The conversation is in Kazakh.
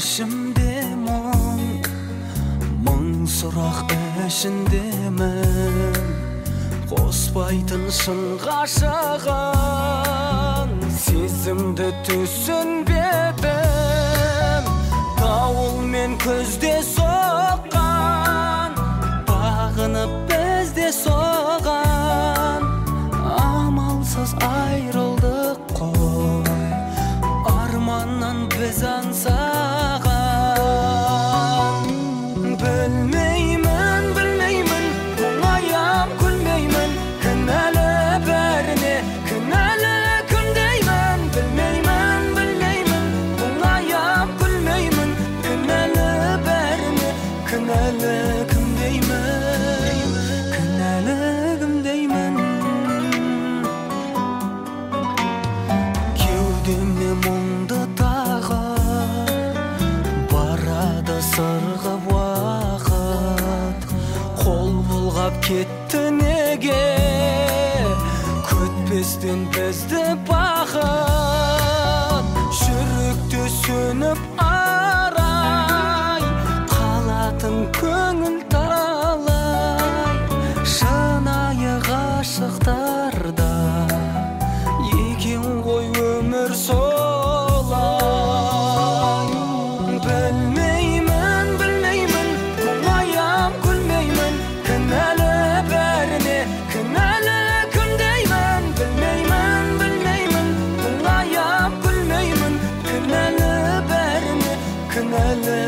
ішімде мың сұрақ ішіндемін. Қоспайтын шын ғашығын сезімді түсінбедім. Дауыл мен көзде соққан, бағынып бізде соған. Амалсыз айрылдық қой, арманнан біз аңсаған. Білмеймін, мұңаям күлмеймін, кінәлі бәріне, кінәлі кім деймін. Білмеймін, мұңаям күлмеймін, кінәлі бәріне, кінәлі кім деймін, кінәлі кім деймін. Кеудеме мұңды тағы, барады сырғып уақыт. Қол бұлғап кетті неге, күтпестен бізді бақыт. Жүректе сөніп арай, қалатын көңіл талай. Шынайы ғашықтарда екен ғой өмір солай. Білмеймін, мұңаям күлмеймін, кінәлі бәріне, кінәлі кім деймін. Білмеймін, мұңаям күлмеймін, кінәлі бәріне, кінәлі